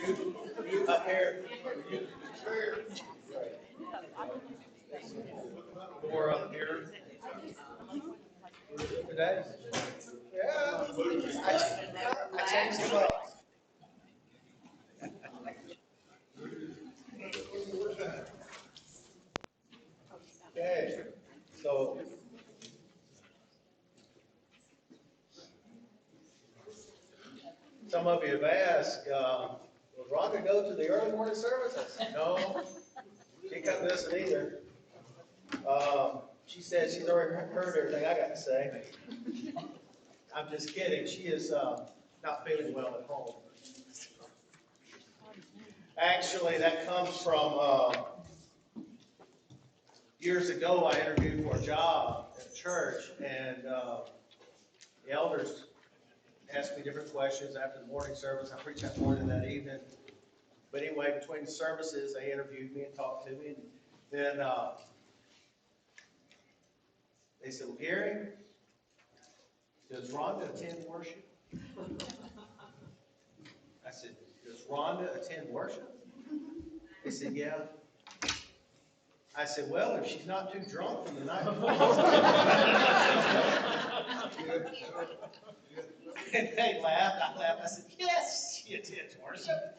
You up here. More up here. Today? Yeah. I changed them up. Okay. So. Some of you have asked, will Rhonda go to the early morning service? I said, no, she couldn't listen either. She said she's already heard everything I got to say. I'm just kidding. She is not feeling well at home. Actually, that comes from years ago. I interviewed for a job at a church, and the elders asked me different questions after the morning service. I preached that morning that evening. But anyway, between the services, they interviewed me and talked to me. And then they said, well, Gary, does Rhonda attend worship? I said, does Rhonda attend worship? They said, yeah. I said, well, if she's not too drunk from the night before. And they laughed. I laughed. I said, yes, she attends worship.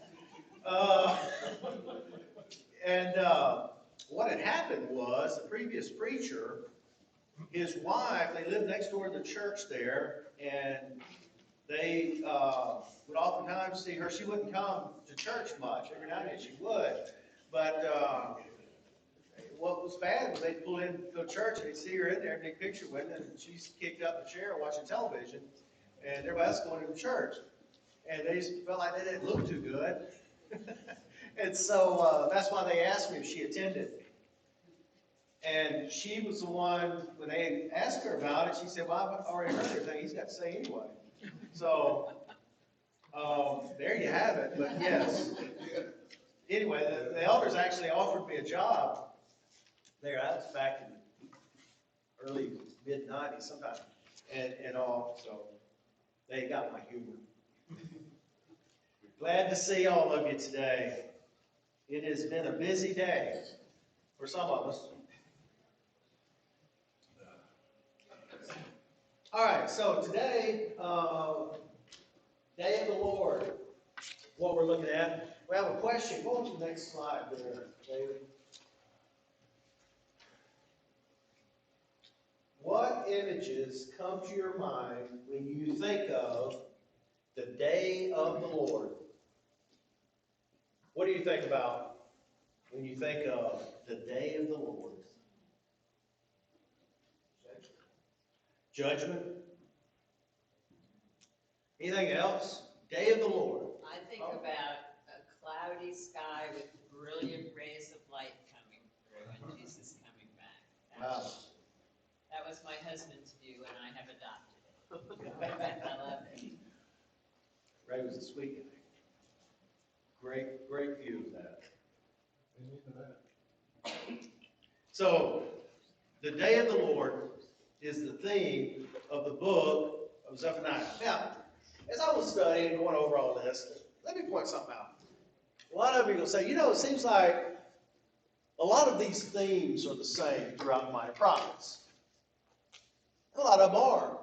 What had happened was the previous preacher, his wife, they lived next door to the church there, and they would oftentimes see her. She wouldn't come to church much. Every now and then she would. But what was bad was they'd pull in, go to church, and they'd see her in there and take a picture with her, and she's kicked up in a chair watching television, and everybody else going to church. And they just felt like they didn't look too good. And so that's why they asked me if she attended. And she was the one, when they asked her about it, she said, well, I've already heard everything he's got to say anyway. So there you have it, but yes. Anyway, the elders actually offered me a job there. I was back in early, mid-90s sometime, and all, so they got my humor. Glad to see all of you today. It has been a busy day for some of us. All right, so today, Day of the Lord, what we're looking at. We have a question. Go on to the next slide there, David. What images come to your mind when you think of the Day of the Lord? What do you think about when you think of the Day of the Lord? Judgment? Anything else? Day of the Lord. I think about a cloudy sky with brilliant rays of light coming through and Jesus coming back. Wow. That was my husband's view, and I have adopted it. I love it. Ray was a sweet guy. Great view of that. So, the Day of the Lord is the theme of the book of Zephaniah. Now, as I was studying and going over all this, let me point something out. A lot of you will say, it seems like a lot of these themes are the same throughout the minor prophets. A lot of them are,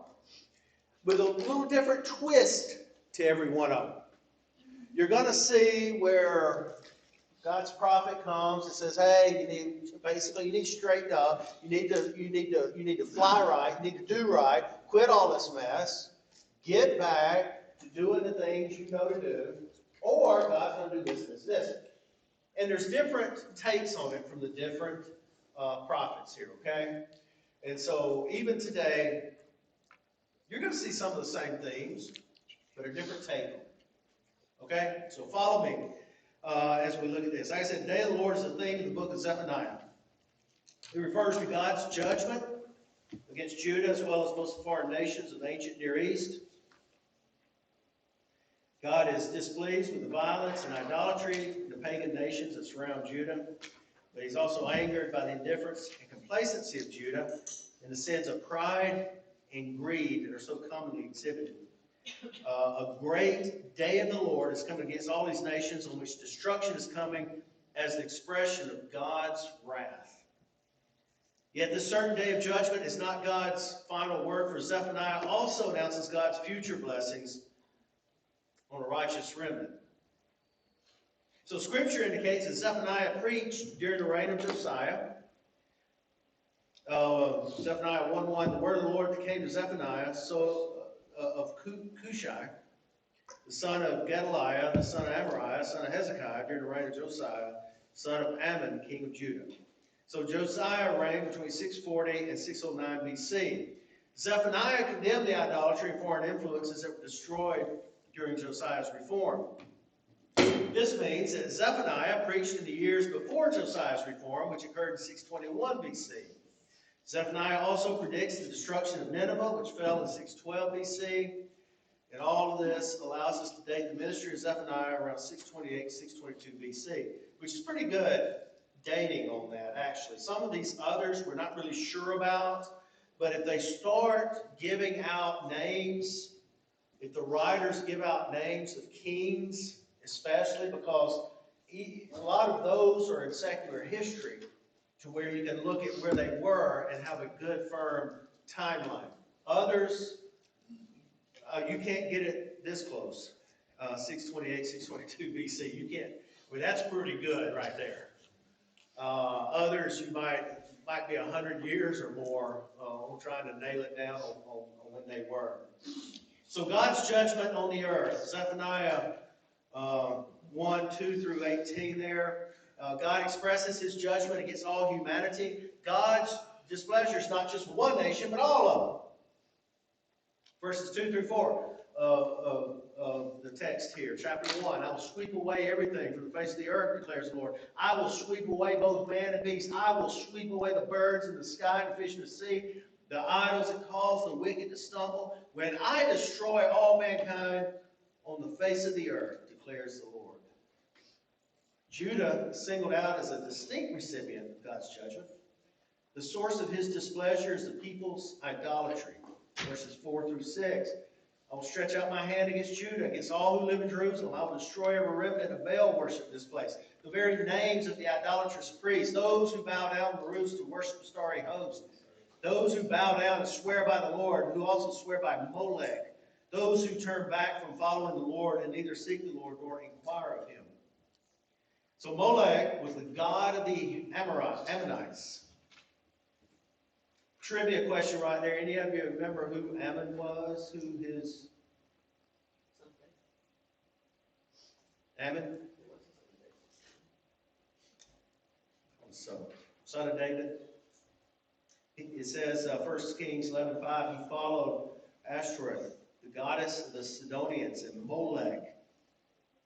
with a little different twist to every one of them. You're going to see where God's prophet comes and says, "Hey, you need to straighten up. You need to fly right. You need to do right. Quit all this mess. Get back to doing the things you know to do, or God's going to do this." And there's different takes on it from the different prophets here. Okay, and so even today, you're going to see some of the same themes, but a different take on it. Okay, so follow me as we look at this. Like I said, the Day of the Lord is the theme of the book of Zephaniah. It refers to God's judgment against Judah as well as most foreign nations of the ancient Near East. God is displeased with the violence and idolatry in the pagan nations that surround Judah, but he's also angered by the indifference and complacency of Judah and the sins of pride and greed that are so commonly exhibited. A great day of the Lord is coming against all these nations, on which destruction is coming as the expression of God's wrath. Yet this certain day of judgment is not God's final word, for Zephaniah also announces God's future blessings on a righteous remnant. So Scripture indicates that Zephaniah preached during the reign of Josiah. Zephaniah 1:1, the word of the Lord came to Zephaniah, of Cushai, the son of Gedaliah, the son of Amariah, son of Hezekiah, during the reign of Josiah, son of Ammon, king of Judah. So Josiah reigned between 640 and 609 BC. Zephaniah condemned the idolatry and foreign influences that were destroyed during Josiah's reform. This means that Zephaniah preached in the years before Josiah's reform, which occurred in 621 BC. Zephaniah also predicts the destruction of Nineveh, which fell in 612 BC. And all of this allows us to date the ministry of Zephaniah around 628, 622 BC, which is pretty good dating on that, actually. Some of these others we're not really sure about, but if they start giving out names, if the writers give out names of kings, especially because a lot of those are in secular history, to where you can look at where they were and have a good, firm timeline. Others, you can't get it this close, 628, 622 BC. You can't. Well, that's pretty good right there. Others, you might be 100 years or more on trying to nail it down on when they were. So God's judgment on the earth, Zephaniah 1, 2 through 18 there. God expresses his judgment against all humanity. God's displeasure is not just one nation, but all of them. Verses 2 through 4 of the text here. Chapter 1, I will sweep away everything from the face of the earth, declares the Lord. I will sweep away both man and beast. I will sweep away the birds in the sky and the fish in the sea, the idols that cause the wicked to stumble. When I destroy all mankind on the face of the earth, declares the Lord. Judah is singled out as a distinct recipient of God's judgment. The source of his displeasure is the people's idolatry. Verses 4 through 6. I will stretch out my hand against Judah, against all who live in Jerusalem. I will destroy every remnant of Baal worship in this place. The very names of the idolatrous priests, those who bow down to the roofs to worship the starry host, those who bow down and swear by the Lord, who also swear by Molech, those who turn back from following the Lord and neither seek the Lord nor inquire of him. So Molech was the god of the Ammonites. Trivia question right there. Any of you remember who Ammon was? Who his... Ammon? So, son of David. It says, 1 Kings 11:5, he followed Ashtoreth, the goddess of the Sidonians, and Molech,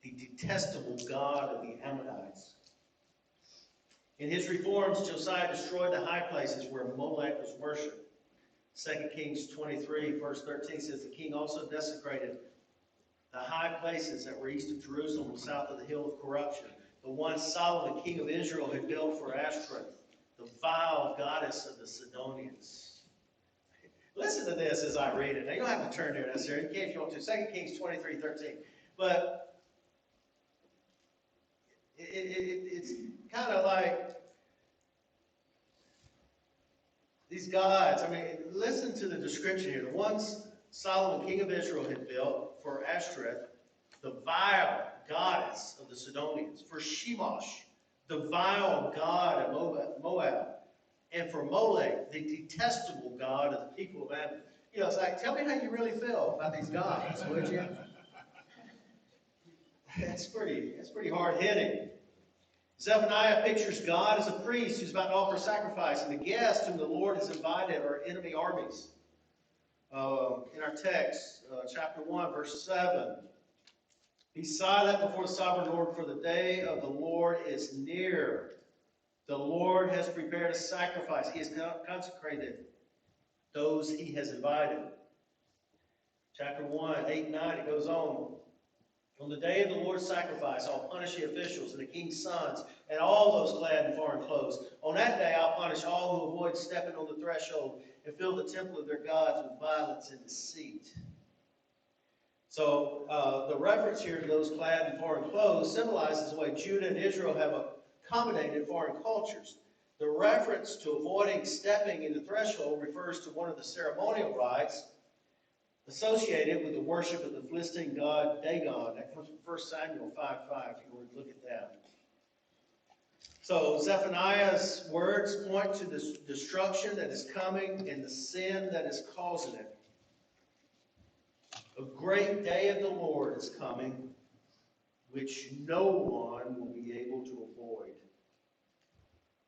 the detestable god of the Ammonites. In his reforms, Josiah destroyed the high places where Molech was worshipped. 2 Kings 23, verse 13 says, the king also desecrated the high places that were east of Jerusalem and south of the hill of corruption, the one Solomon, king of Israel, had built for Ashtoreth, the vile goddess of the Sidonians. Listen to this as I read it. Now, you don't have to turn there necessarily. You can if you want to. 2 Kings 23:13. But it's kind of like these gods. I mean, listen to the description here. The ones Solomon, king of Israel, had built for Ashtoreth, the vile goddess of the Sidonians, for Shemosh, the vile god of Moab, and for Molech, the detestable god of the people of Ammon. You know, it's like, tell me how you really feel about these gods, would you? That's pretty hard-hitting. Zephaniah pictures God as a priest who's about to offer sacrifice, and the guests whom the Lord has invited are enemy armies. In our text, chapter 1, verse 7, be silent before the sovereign Lord, for the day of the Lord is near. The Lord has prepared a sacrifice. He has consecrated those he has invited. Chapter 1, 8 and 9, it goes on. On the day of the Lord's sacrifice, I'll punish the officials and the king's sons and all those clad in foreign clothes. On that day, I'll punish all who avoid stepping on the threshold and fill the temple of their gods with violence and deceit. So the reference here to those clad in foreign clothes symbolizes the way Judah and Israel have accommodated foreign cultures. The reference to avoiding stepping in the threshold refers to one of the ceremonial rites associated with the worship of the Philistine god Dagon. That comes from 1 Samuel 5:5, if you were to look at that. So Zephaniah's words point to the destruction that is coming and the sin that is causing it. A great day of the Lord is coming, which no one will be able to avoid.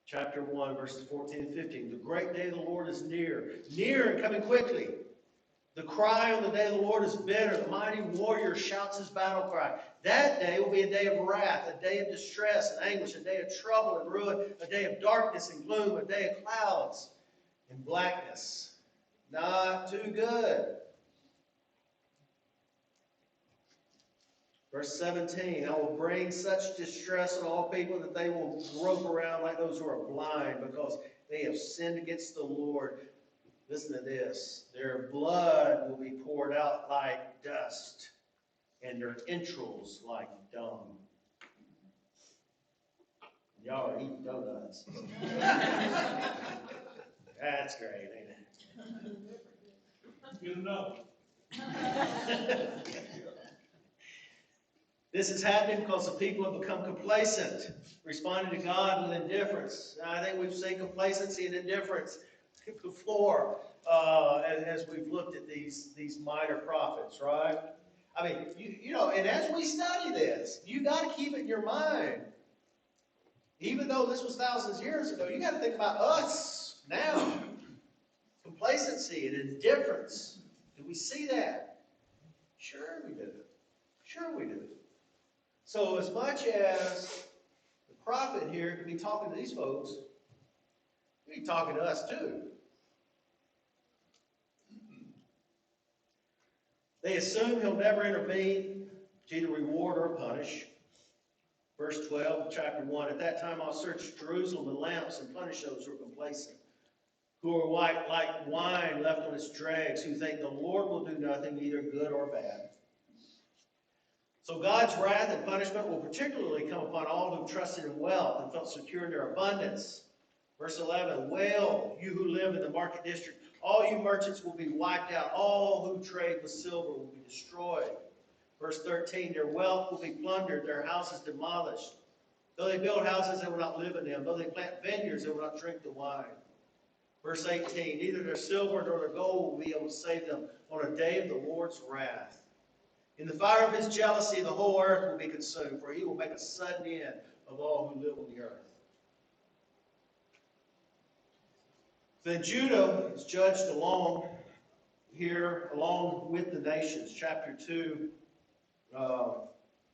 Chapter 1, verses 14 and 15. The great day of the Lord is near and coming quickly. The cry on the day of the Lord is bitter. The mighty warrior shouts his battle cry. That day will be a day of wrath, a day of distress and anguish, a day of trouble and ruin, a day of darkness and gloom, a day of clouds and blackness. Not too good. Verse 17, I will bring such distress on all people that they will grope around like those who are blind because they have sinned against the Lord. Listen to this. Their blood will be poured out like dust, and their entrails like dung. Y'all are eating donuts. That's great, ain't it? Good enough. This is happening because the people have become complacent, responding to God with indifference. Now, I think we've seen complacency and indifference before as we've looked at these minor prophets, right? I mean, you know, and as we study this, you got to keep it in your mind. Even though this was thousands of years ago, you got to think about us now. Complacency and indifference. Do we see that? Sure we do. Sure we do. So as much as the prophet here could be talking to these folks, he'd be talking to us too. They assume he'll never intervene to either reward or punish. Verse 12 of chapter 1, at that time I'll search Jerusalem with lamps and punish those who are complacent, who are like wine left on its dregs, who think the Lord will do nothing, either good or bad. So God's wrath and punishment will particularly come upon all who trusted in wealth and felt secure in their abundance. Verse 11, wail, you who live in the market district. All you merchants will be wiped out. All who trade with silver will be destroyed. Verse 13, their wealth will be plundered, their houses demolished. Though they build houses, they will not live in them. Though they plant vineyards, they will not drink the wine. Verse 18, neither their silver nor their gold will be able to save them on a day of the Lord's wrath. In the fire of his jealousy, the whole earth will be consumed, for he will make a sudden end of all who live on the earth. Then Judah is judged along with the nations. Chapter 2,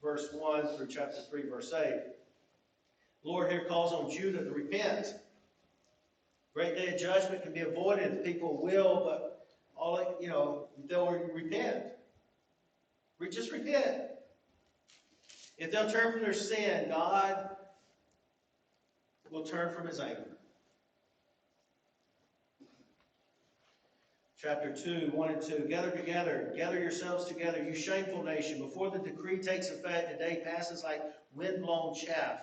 verse 1 through chapter 3, verse 8. The Lord here calls on Judah to repent. Great day of judgment can be avoided if people will, but if they'll repent. Just repent. If they'll turn from their sin, God will turn from his anger. Chapter 2, 1 and 2. Gather yourselves together, you shameful nation. Before the decree takes effect, the day passes like wind-blown chaff.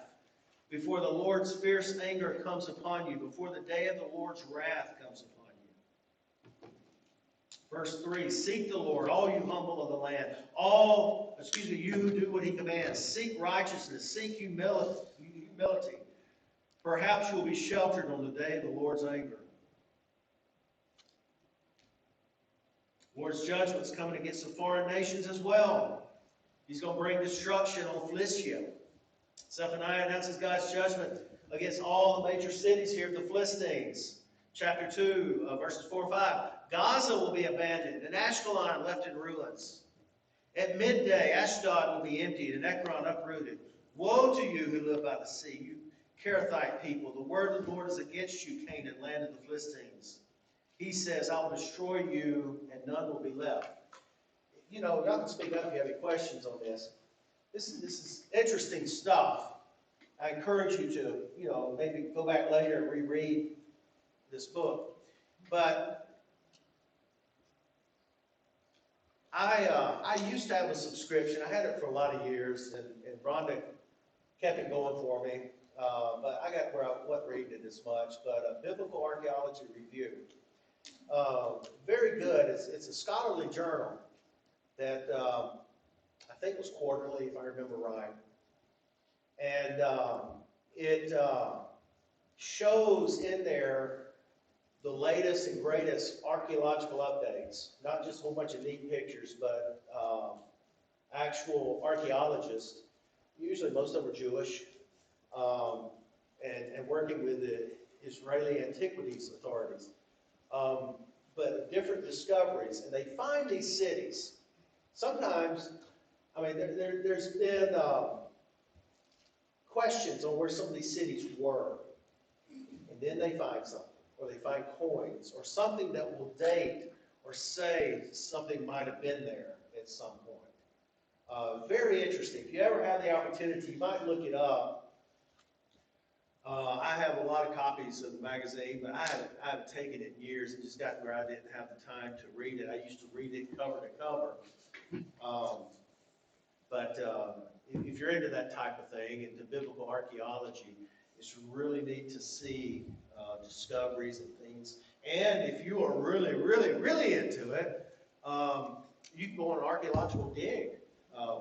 Before the Lord's fierce anger comes upon you, before the day of the Lord's wrath comes upon you. Verse 3, seek the Lord, all you humble of the land. You who do what he commands. Seek righteousness, seek humility. Perhaps you will be sheltered on the day of the Lord's anger. The Lord's judgment is coming against the foreign nations as well. He's going to bring destruction on Philistia. Zephaniah announces God's judgment against all the major cities here of the Philistines. Chapter 2, verses 4 and 5. Gaza will be abandoned, and Ashkelon left in ruins. At midday, Ashdod will be emptied, and Ekron uprooted. Woe to you who live by the sea, you Kerethite people. The word of the Lord is against you, Canaan, land of the Philistines. He says, I will destroy you, and none will be left. You know, y'all can speak up if you have any questions on this. This is interesting stuff. I encourage you to, maybe go back later and reread this book. But I used to have a subscription. I had it for a lot of years, and Rhonda kept it going for me. But I got where I wasn't reading it as much. But Biblical Archaeology Review, very good. It's a scholarly journal that I think was quarterly, if I remember right, and it shows in there the latest and greatest archaeological updates, not just a whole bunch of neat pictures, but actual archaeologists, usually most of them are Jewish, and working with the Israeli Antiquities Authorities, but different discoveries, and they find these cities. Sometimes, I mean, there's been questions on where some of these cities were, and then they find something, or they find coins, or something that will date or say something might have been there at some point. Very interesting. If you ever have the opportunity, you might look it up. I have a lot of copies of the magazine, but I haven't taken it in years. It just got where I didn't have the time to read it. I used to read it cover to cover. If you're into that type of thing, into biblical archaeology, it's really neat to see discoveries and things. And if you are really, really, really into it, you can go on an archaeological dig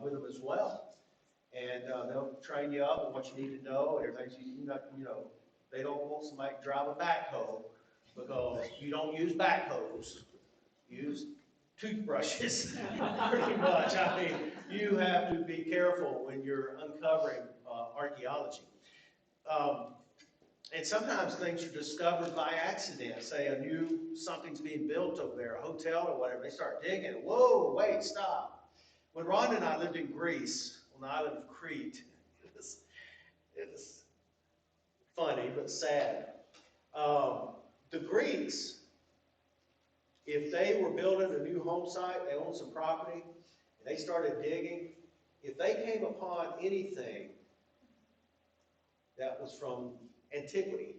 with them as well. And they'll train you up on what you need to know and everything. So they don't want somebody to drive a backhoe because you don't use backhoes. Use toothbrushes, pretty much. I mean, you have to be careful when you're uncovering archaeology. And sometimes things are discovered by accident. Say something's being built over there, a hotel or whatever. They start digging. Whoa, wait, stop. When Rhonda and I lived in Greece, on the island of Crete, it was funny but sad. The Greeks, if they were building a new home site, they owned some property, and they started digging, if they came upon anything that was from antiquity,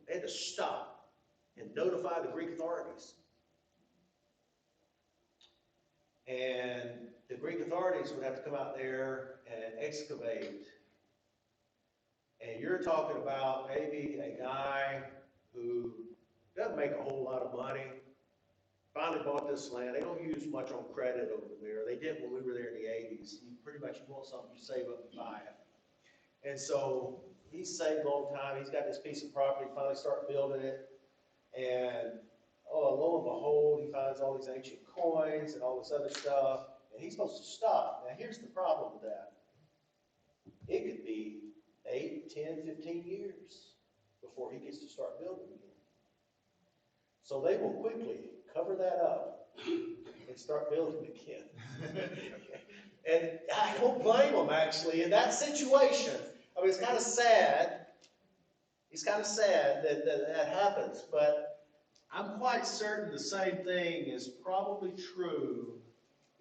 they had to stop and notify the Greek authorities. And the Greek authorities would have to come out there and excavate. And you're talking about maybe a guy who doesn't make a whole lot of money, finally bought this land. They don't use much on credit over there. They did when we were there in the 80s. You pretty much want something, you save up and buy it. And so he's saved a long time. He's got this piece of property, finally start building it. And lo and behold, he finds all these ancient coins and all this other stuff. And he's supposed to stop. Now here's the problem with that. It could be 8, 10, 15 years before he gets to start building again. So they will quickly cover that up and start building again. And I don't blame them, actually, in that situation. I mean, it's kind of sad. It's kind of sad that happens, but I'm quite certain the same thing is probably true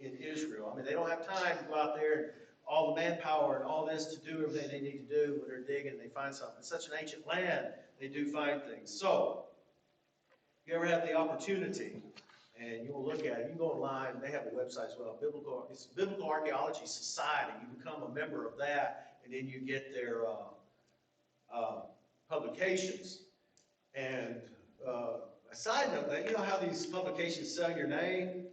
in Israel. I mean, they don't have time to go out there and all the manpower and all this to do everything they need to do when they're digging and they find something. It's such an ancient land, they do find things. So, if you ever have the opportunity and you will look at it, you can go online, they have a website as well, it's Biblical Archaeology Society. You become a member of that, and then you get their publications. And a side note, you know how these publications sell your name?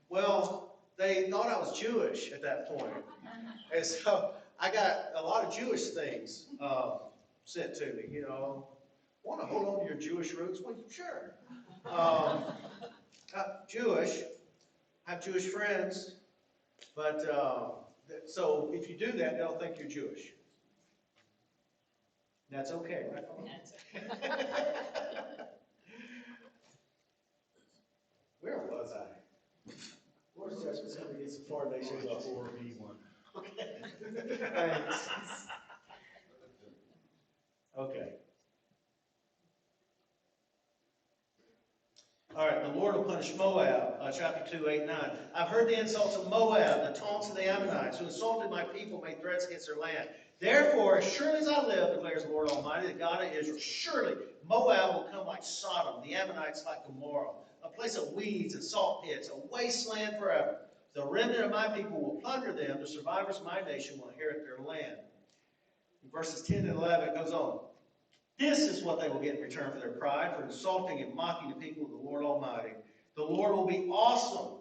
Well, they thought I was Jewish at that point. And so I got a lot of Jewish things sent to me, Want to hold on to your Jewish roots? Well, sure. Jewish, have Jewish friends, but so if you do that, they'll think you're Jewish. That's okay, right? That's okay. Where was I? Where's Judgment Center against the foreign nations? 4B1. Okay. Thanks. Okay. All right, the Lord will punish Moab, chapter 2, 8, 9. I've heard the insults of Moab, the taunts of the Ammonites, who insulted my people, made threats against their land. Therefore, as surely as I live, declares the Lord Almighty, the God of Israel, surely Moab will come like Sodom, the Ammonites like Gomorrah, a place of weeds and salt pits, a wasteland forever. The remnant of my people will plunder them. The survivors of my nation will inherit their land. In verses 10 and 11, it goes on. This is what they will get in return for their pride, for insulting and mocking the people of the Lord Almighty. The Lord will be awesome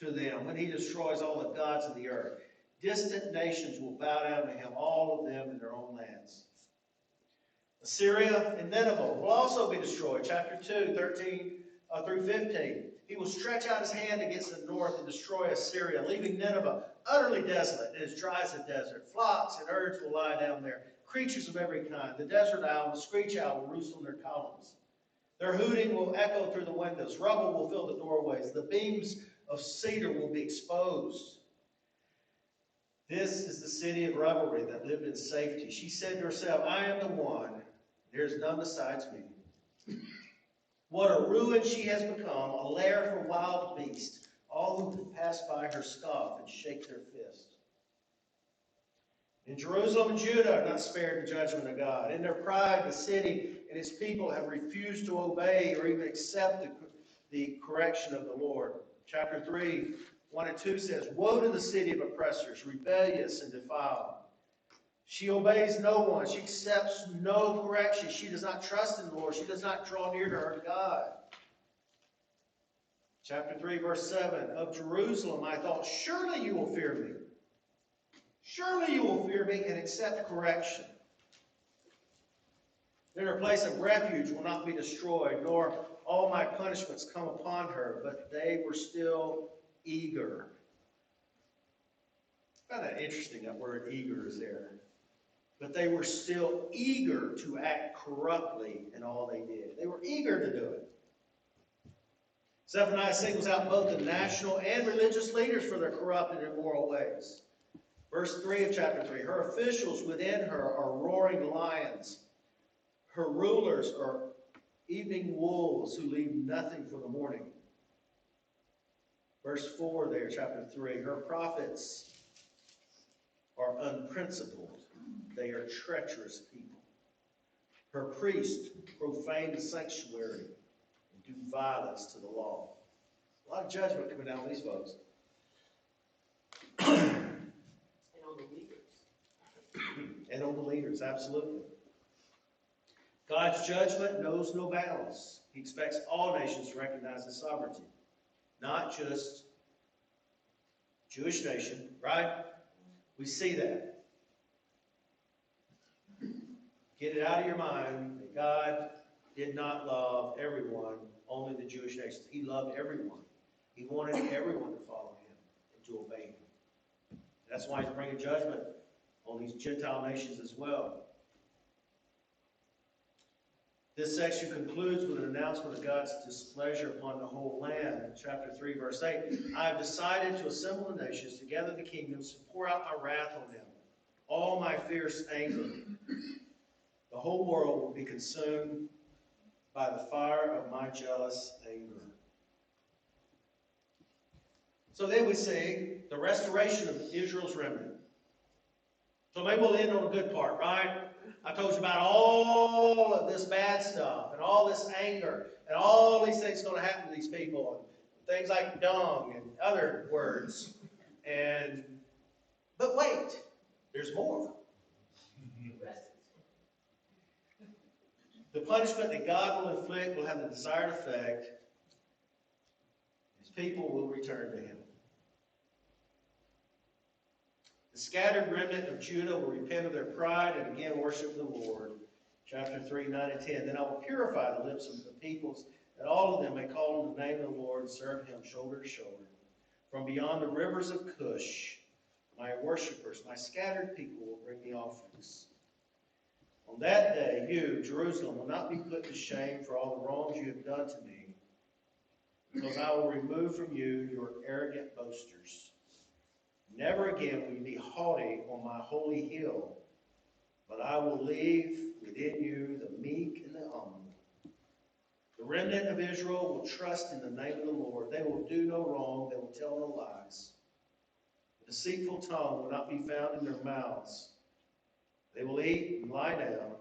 to them when he destroys all the gods of the earth. Distant nations will bow down to him, all of them in their own lands. Assyria and Nineveh will also be destroyed. Chapter 2, 13 through 15. He will stretch out his hand against the north and destroy Assyria, leaving Nineveh utterly desolate and as dry as a desert. Flocks and herds will lie down there, creatures of every kind. The desert owl and the screech owl will roost on their columns. Their hooting will echo through the windows. Rubble will fill the doorways. The beams of cedar will be exposed. This is the city of revelry that lived in safety. She said to herself, I am the one. There is none besides me. What a ruin she has become, a lair for wild beasts. All who pass by her scoff and shake their fist. In Jerusalem and Judah are not spared the judgment of God. In their pride, the city and its people have refused to obey or even accept the correction of the Lord. Chapter 3, 1 and 2 says, Woe to the city of oppressors, rebellious and defiled. She obeys no one. She accepts no correction. She does not trust in the Lord. She does not draw near to her God. Chapter 3, verse 7, Of Jerusalem I thought, surely you will fear me. Surely you will fear me and accept correction. Then her place of refuge will not be destroyed, nor all my punishments come upon her, but they were still eager. I find that interesting, that word eager is there. But they were still eager to act corruptly in all they did. They were eager to do it. Zephaniah singles out both the national and religious leaders for their corrupt and immoral ways. Verse 3 of chapter 3, her officials within her are roaring lions. Her rulers are evening wolves who leave nothing for the morning. Verse 4 there, chapter 3, her prophets are unprincipled. They are treacherous people. Her priests profane the sanctuary and do violence to the law. A lot of judgment coming down on these folks. And on the leaders. And on the leaders, absolutely. God's judgment knows no bounds. He expects all nations to recognize his sovereignty. Not just Jewish nation, right? We see that. Get it out of your mind that God did not love everyone, only the Jewish nations. He loved everyone. He wanted everyone to follow him and to obey him. That's why he's bringing judgment on these Gentile nations as well. This section concludes with an announcement of God's displeasure upon the whole land. Chapter 3, verse 8, I have decided to assemble the nations, to gather the kingdoms, to pour out my wrath on them, all my fierce anger. The whole world will be consumed by the fire of my jealous anger. So then we see the restoration of Israel's remnant. So maybe we'll end on a good part, right? I told you about all of this bad stuff and all this anger and all these things going to happen to these people. And things like dung and other words. But wait, there's more. The punishment that God will inflict will have the desired effect. His people will return to him. The scattered remnant of Judah will repent of their pride and again worship the Lord. Chapter 3, 9 and 10. Then I will purify the lips of the peoples, that all of them may call on the name of the Lord and serve him shoulder to shoulder. From beyond the rivers of Cush, my worshipers, my scattered people will bring the offerings. On that day, you, Jerusalem, will not be put to shame for all the wrongs you have done to me, because I will remove from you your arrogant boasters. Never again will you be haughty on my holy hill, but I will leave within you the meek and the humble. The remnant of Israel will trust in the name of the Lord. They will do no wrong. They will tell no lies. A deceitful tongue will not be found in their mouths. They will eat and lie down,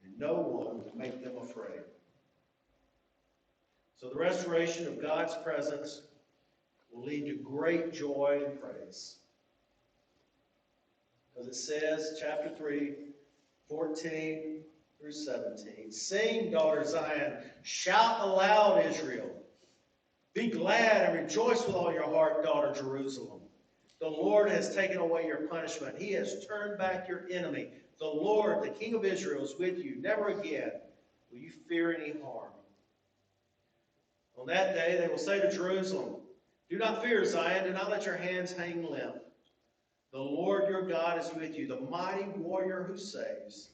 and no one will make them afraid. So the restoration of God's presence will lead to great joy and praise. Because it says, chapter 3, 14 through 17, sing, daughter Zion, shout aloud, Israel. Be glad and rejoice with all your heart, daughter Jerusalem. The Lord has taken away your punishment. He has turned back your enemy. The Lord, the King of Israel, is with you. Never again will you fear any harm. On that day they will say to Jerusalem, do not fear, Zion. Do not let your hands hang limp. The Lord your God is with you, the mighty warrior who saves.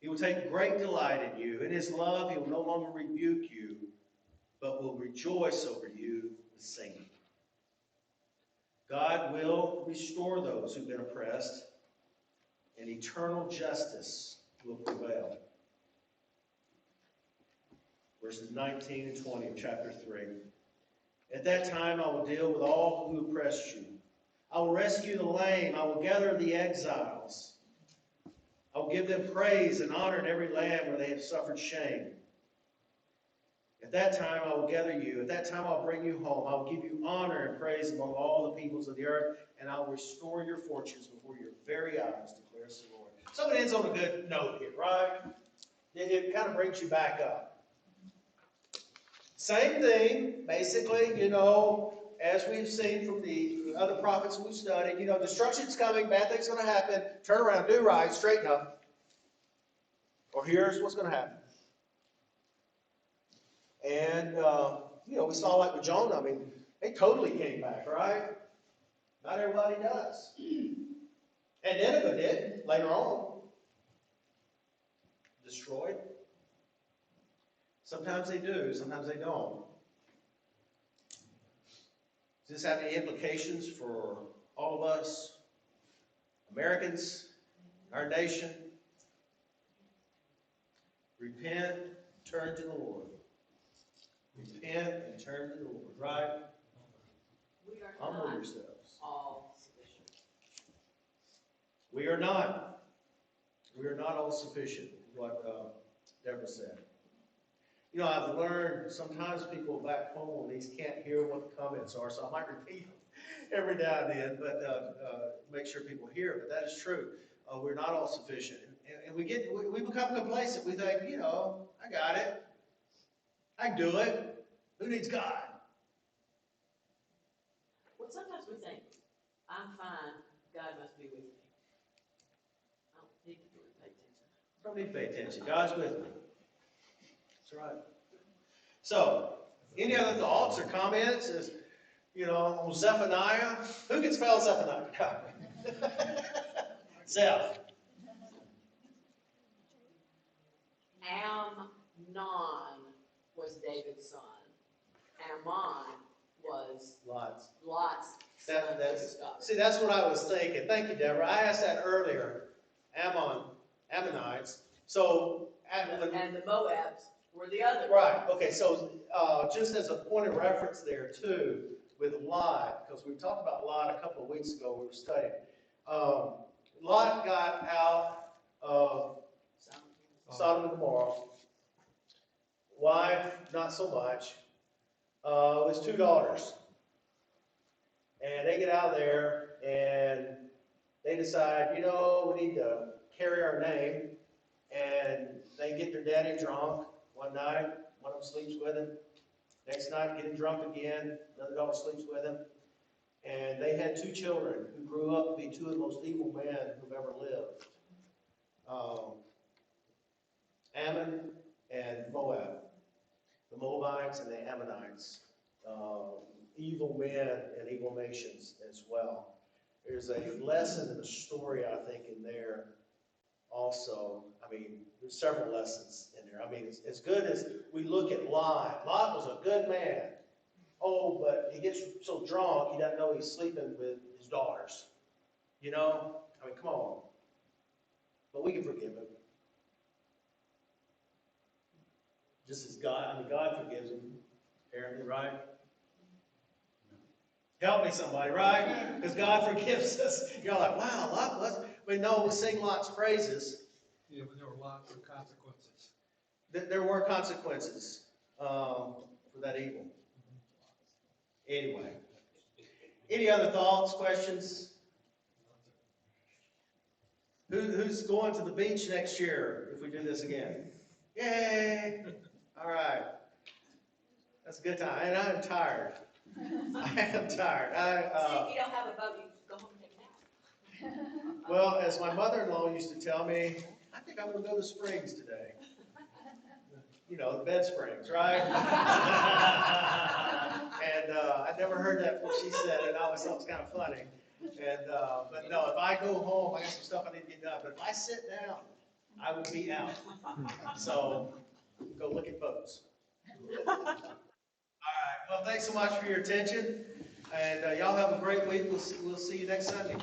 He will take great delight in you. In his love he will no longer rebuke you, but will rejoice over you with singing. God will restore those who've been oppressed, and eternal justice will prevail. Verses 19 and 20 of chapter 3. At that time I will deal with all who oppress you. I will rescue the lame. I will gather the exiles. I will give them praise and honor in every land where they have suffered shame. At that time I will gather you. At that time I'll bring you home. I will give you honor and praise among all the peoples of the earth, and I will restore your fortunes before your very eyes, declares the Lord. So it ends on a good note here, right? It kind of brings you back up. Same thing, basically, as we've seen from the other prophets we've studied, destruction's coming, bad things going to happen, turn around, do right, straighten up. Or here's what's going to happen. And, we saw like with Jonah, they totally came back, right? Not everybody does. And Nineveh did, later on. Destroyed. Sometimes they do, sometimes they don't. Does this have any implications for all of us, Americans, our nation? Repent, turn to the Lord. Repent and turn to the Lord, right? We are Humble not yourselves. all sufficient. We are not. We are not all sufficient, what Deborah said. I've learned sometimes people back home, these can't hear what the comments are, so I might repeat them every now and then, but make sure people hear it. But that is true. We're not all sufficient. And we become complacent. We think, I got it. I can do it. Who needs God? Well, sometimes we think, I'm fine, God must be with me. I don't need to pay attention. Don't need to pay attention. God's with me. That's right. So, any other thoughts or comments? On Zephaniah? Who can spell Zephaniah? Zeph. Amnon was David's son. Ammon was Lots. Lot's son. See, that's what I was thinking. Thank you, Deborah. I asked that earlier. Ammonites. So, And the Moabs were the other. right. Okay. So, just as a point of reference there too, with Lot, because we talked about Lot a couple of weeks ago. We were studying. Lot got out of Sodom and Gomorrah. Wife, not so much. With 2 daughters. And they get out of there and they decide, we need to carry our name. And they get their daddy drunk one night. One of them sleeps with him. Next night, get him drunk again. Another daughter sleeps with him. And they had 2 children who grew up to be 2 of the most evil men who've ever lived. Ammon and Moab. The Moabites and the Ammonites. Evil men and evil nations as well. There's a lesson in the story, I think, in there also. There's several lessons in there. As good as we look at Lot. Lot was a good man. Oh, but he gets so drunk, he doesn't know he's sleeping with his daughters. Come on. But we can forgive him. Just as God forgives him, apparently, right? Help me, somebody, right? Because God forgives us. You're like, wow, Lot was. No, we sing Lot's praises. Yeah, but there were lots of consequences. There were consequences for that evil. Anyway, any other thoughts, questions? Who's going to the beach next year if we do this again? Yay! All right. That's a good time. And I'm tired. I am tired. If you don't have a boat, you go home and take a nap. Well, as my mother-in-law used to tell me, I think I'm going to go to Springs today. You know, the bed springs, right? And I'd never heard that before she said it. I always thought it was kind of funny. And but no, if I go home, I got some stuff I need to get done. But if I sit down, I will be out. So go look at boats. All right. Well, thanks so much for your attention. And y'all have a great week. We'll see you next Sunday.